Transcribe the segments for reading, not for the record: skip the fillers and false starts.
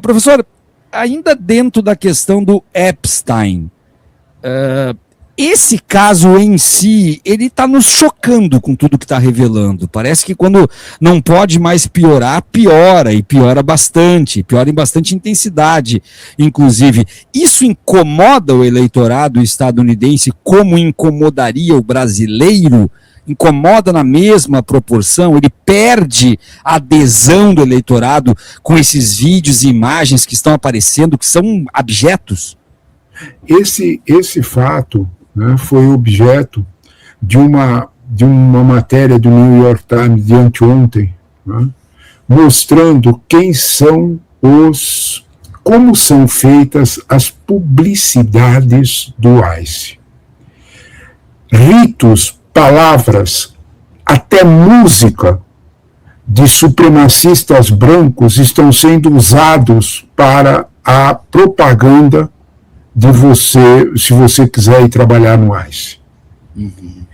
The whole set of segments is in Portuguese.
Professor, ainda dentro da questão do Epstein, esse caso em si, ele está nos chocando com tudo que está revelando. Parece que quando não pode mais piorar, piora, e piora bastante, piora em bastante intensidade, inclusive. Isso incomoda o eleitorado estadunidense como incomodaria o brasileiro? Incomoda na mesma proporção? Ele perde a adesão do eleitorado com esses vídeos e imagens que estão aparecendo, que são abjetos? Esse fato, né, foi objeto de uma matéria do New York Times de anteontem, né, mostrando como são feitas as publicidades do ICE. Ritos, palavras, até música de supremacistas brancos estão sendo usados para a propaganda de você, se você quiser ir trabalhar no ICE. Uhum.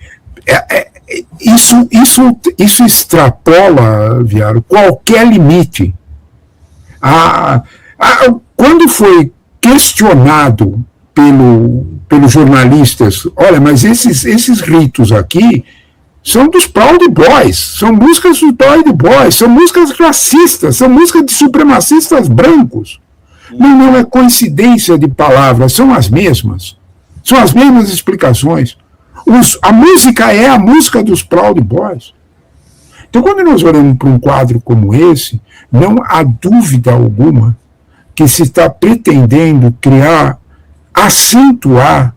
Isso extrapola, Viaro, qualquer limite. Quando foi questionado pelos jornalistas, olha, mas esses ritos aqui são dos Proud Boys, são músicas dos Proud Boys, são músicas racistas, são músicas de supremacistas brancos. Não é coincidência de palavras, são as mesmas explicações. A música é a música dos Proud Boys. Então, quando nós olhamos para um quadro como esse, não há dúvida alguma que se está pretendendo acentuar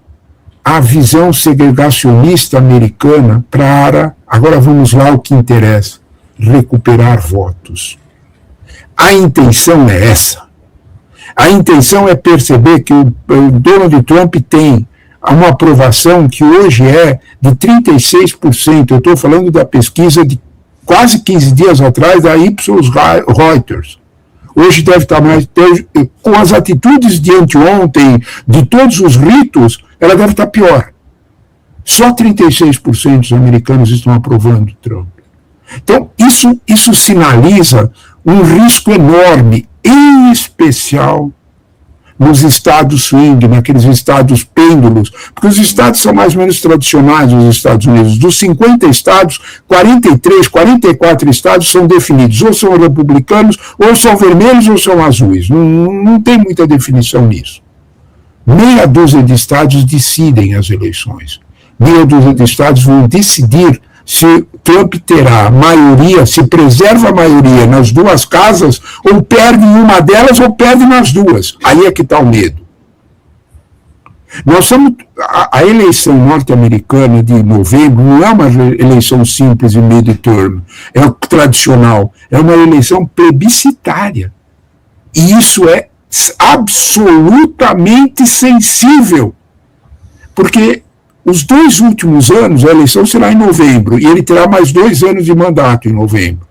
a visão segregacionista americana para, agora vamos lá o que interessa, recuperar votos. A intenção é essa. A intenção é perceber que o Donald Trump tem uma aprovação que hoje é de 36%. Eu estou falando da pesquisa de quase 15 dias atrás da Ipsos Reuters. Hoje deve estar mais... Com as atitudes de anteontem, de todos os ritos, ela deve estar pior. Só 36% dos americanos estão aprovando Trump. Então, isso sinaliza um risco enorme, em especial nos estados swing, naqueles estados pêndulos, porque os estados são mais ou menos tradicionais nos Estados Unidos. Dos 50 estados, 43, 44 estados são definidos, ou são republicanos, ou são vermelhos, ou são azuis. Não tem muita definição nisso. Meia dúzia de estados decidem as eleições. Meia dúzia de estados vão decidir se Trump terá maioria, se preserva a maioria nas duas casas, ou perde em uma delas, ou perde nas duas. Aí é que está o medo. A eleição norte-americana de novembro não é uma eleição simples e midterm, é o tradicional, é uma eleição plebiscitária. E isso é absolutamente sensível, porque os 2 últimos anos, a eleição será em novembro, e ele terá mais 2 anos de mandato em novembro.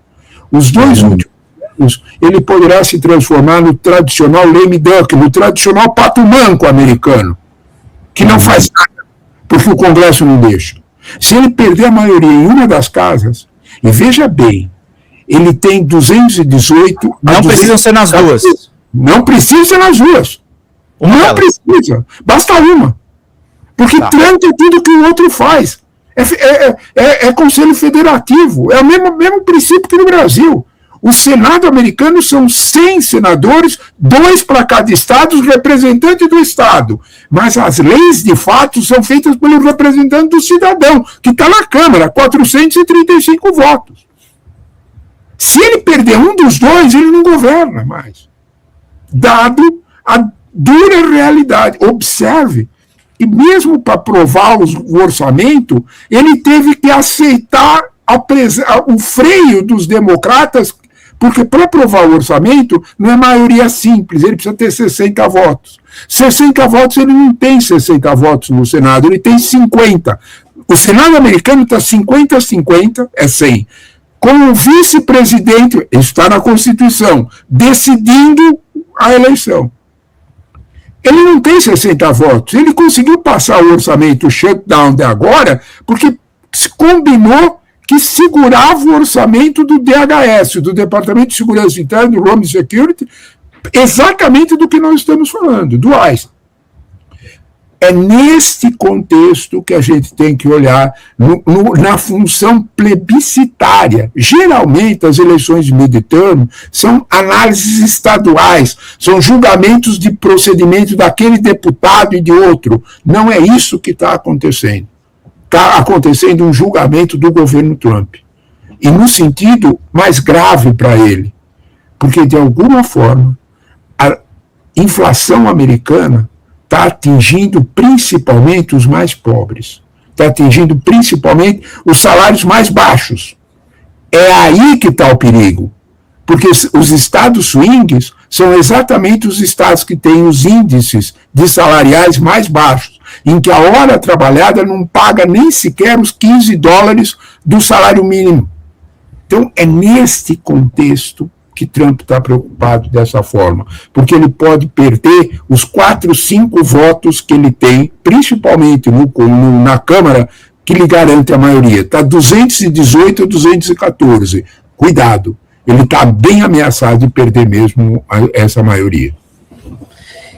Os 2 últimos anos, ele poderá se transformar no tradicional lame duck, no tradicional pato manco americano, que não faz nada, porque o Congresso não deixa. Se ele perder a maioria em uma das casas, e veja bem, ele tem 218... Não precisam ser nas duas. Não precisa ser nas duas. Não precisa. Basta uma. Porque Trump é tudo que o outro faz. É conselho federativo. É o mesmo princípio que no Brasil. O Senado americano são 100 senadores, 2 para cada estado, os representantes do estado. Mas as leis, de fato, são feitas pelo representante do cidadão, que está na Câmara, 435 votos. Se ele perder um dos 2, ele não governa mais. Dado a dura realidade. Observe. E mesmo para aprovar o orçamento, ele teve que aceitar o freio dos democratas, porque para aprovar o orçamento não é maioria simples, ele precisa ter 60 votos. 60 votos, ele não tem 60 votos no Senado, ele tem 50. O Senado americano está 50-50, é 100. Com o vice-presidente, está na Constituição, decidindo a eleição. Ele não tem 60 votos. Ele conseguiu passar o orçamento shutdown de agora porque se combinou que segurava o orçamento do DHS, do Departamento de Segurança Interna, do Home Security, exatamente do que nós estamos falando, do Einstein. É neste contexto que a gente tem que olhar na função plebiscitária. Geralmente, as eleições de midterm são análises estaduais, são julgamentos de procedimento daquele deputado e de outro. Não é isso que está acontecendo. Está acontecendo um julgamento do governo Trump. E no sentido mais grave para ele. Porque, de alguma forma, a inflação americana está atingindo principalmente os mais pobres, está atingindo principalmente os salários mais baixos. É aí que está o perigo, porque os estados swings são exatamente os estados que têm os índices de salariais mais baixos, em que a hora trabalhada não paga nem sequer os $15 do salário mínimo. Então, é neste contexto que Trump está preocupado dessa forma, porque ele pode perder os 4, 5 votos que ele tem, principalmente na Câmara, que lhe garante a maioria. Está 218 a 214. Cuidado, ele está bem ameaçado de perder mesmo essa maioria.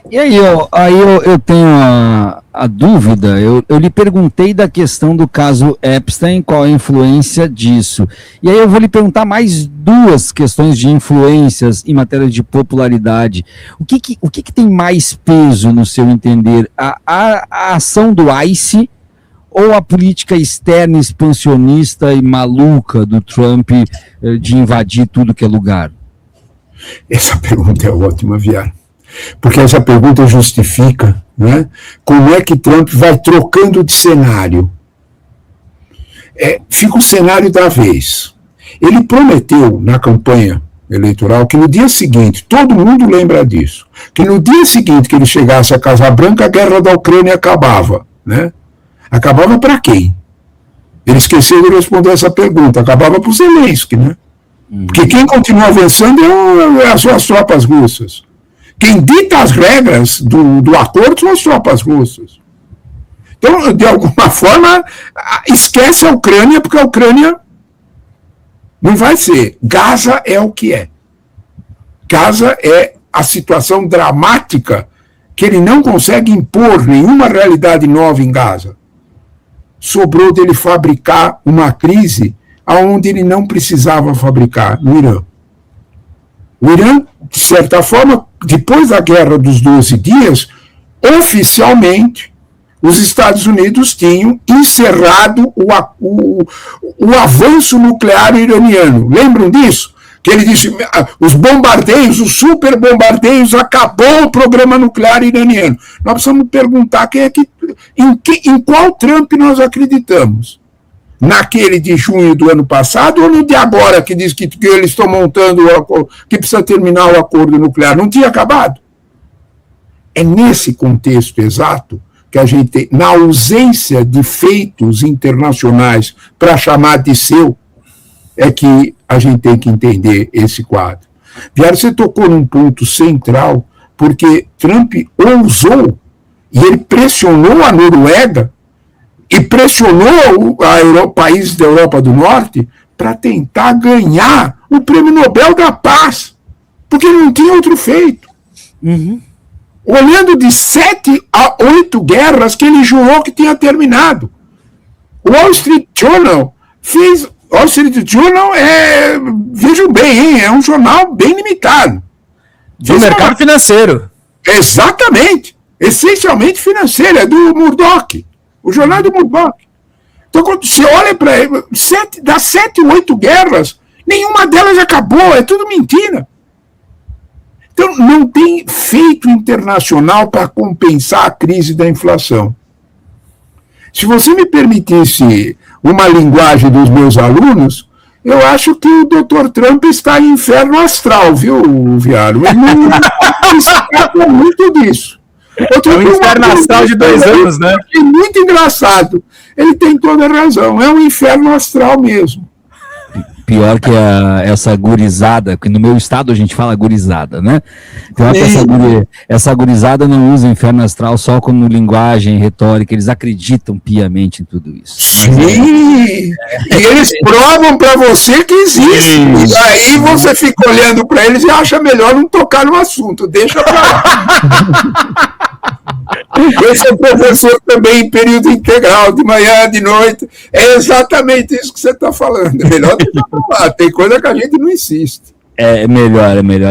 E aí eu tenho a dúvida, eu lhe perguntei da questão do caso Epstein, qual a influência disso. E aí eu vou lhe perguntar mais 2 questões de influências em matéria de popularidade. O que tem mais peso, no seu entender? A ação do ICE ou a política externa expansionista e maluca do Trump de invadir tudo que é lugar? Essa pergunta é ótima, Viara. Porque essa pergunta justifica, né, como é que Trump vai trocando de cenário. Fica o cenário da vez. Ele prometeu na campanha eleitoral que no dia seguinte, todo mundo lembra disso, que no dia seguinte que ele chegasse à Casa Branca, a guerra da Ucrânia acabava. Né? Acabava para quem? Ele esqueceu de responder essa pergunta. Acabava para o Zelensky, né? Porque quem continua avançando são as tropas russas. Quem dita as regras do acordo são as tropas russas. Então, de alguma forma, esquece a Ucrânia, porque a Ucrânia não vai ser. Gaza é o que é. Gaza é a situação dramática que ele não consegue impor nenhuma realidade nova em Gaza. Sobrou dele fabricar uma crise onde ele não precisava fabricar, no Irã. O Irã, de certa forma, depois da Guerra dos 12 Dias, oficialmente, os Estados Unidos tinham encerrado o avanço nuclear iraniano. Lembram disso? Que ele disse, os bombardeios, os super bombardeios, acabou o programa nuclear iraniano. Nós precisamos perguntar em qual Trump nós acreditamos. Naquele de junho do ano passado ou no de agora, que diz que eles estão montando, que precisa terminar o acordo nuclear? Não tinha acabado? É nesse contexto exato que a gente, na ausência de feitos internacionais para chamar de seu, é que a gente tem que entender esse quadro. Viara, você tocou num ponto central, porque Trump ousou e ele pressionou a Noruega e pressionou países da Europa do Norte para tentar ganhar o Prêmio Nobel da Paz, porque não tinha outro feito. Olhando de 7 a 8 guerras que ele jurou que tinha terminado. O Wall Street Journal Wall Street Journal vejam bem, hein, é um jornal bem limitado. Do mercado financeiro. Exatamente. Essencialmente financeiro, é do Murdoch. O jornal do Murdoch. Então, quando você olha para ele, das 7 ou 8 guerras, nenhuma delas acabou, é tudo mentira. Então, não tem feito internacional para compensar a crise da inflação. Se você me permitisse uma linguagem dos meus alunos, eu acho que o Dr. Trump está em inferno astral, viu, Viário? Ele não escapa muito disso. É um inferno astral de 2 anos, né? É muito engraçado. Ele tem toda a razão. É um inferno astral mesmo. Pior que essa gurizada, que no meu estado a gente fala gurizada, né? Pior que essa gurizada não usa inferno astral só como linguagem retórica, eles acreditam piamente em tudo isso. Sim! E eles provam para você que existe. Sim. E aí você fica olhando para eles e acha melhor não tocar no assunto, deixa para lá. Esse é professor também em período integral, de manhã, de noite. É exatamente isso que você está falando. É melhor deixar para lá. Tem coisa que a gente não insiste. É melhor.